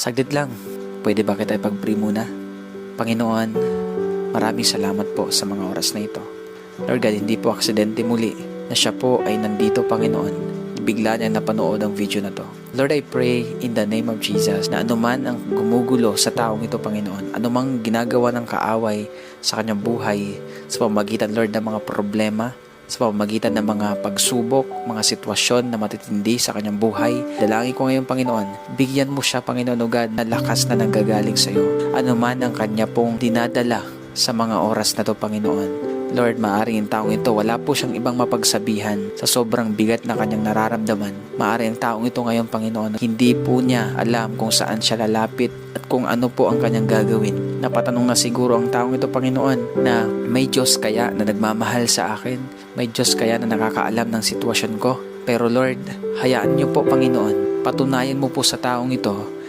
Saglit lang, pwede ba kita ipag-pray muna? Panginoon, maraming salamat po sa mga oras na ito. Lord God, hindi po aksidente muli na siya po ay nandito, Panginoon. Bigla niya napanood ang video na to. Lord, I pray in the name of Jesus na anuman ang gumugulo sa taong ito, Panginoon, anumang ginagawa ng kaaway sa kanyang buhay, sa pamamagitan, Lord, ng mga problema, sa pamamagitan ng mga pagsubok, mga sitwasyon na matitindi sa kanyang buhay. Dalangin ko ngayon, Panginoon, bigyan mo siya, Panginoon, o God, na lakas na nanggagaling sa iyo. Ano man ang kanya pong dinadala sa mga oras na to, Panginoon. Lord, maaaring ang taong ito, wala po siyang ibang mapagsabihan sa sobrang bigat na kanyang nararamdaman. Maaaring ang taong ito ngayon, Panginoon, hindi po niya alam kung saan siya lalapit at kung ano po ang kanyang gagawin. Napatanong na siguro ang taong ito, Panginoon, na may Diyos kaya na nagmamahal sa akin? May Diyos kaya na nakakaalam ng sitwasyon ko? Pero Lord, hayaan niyo po, Panginoon, patunayan mo po sa taong ito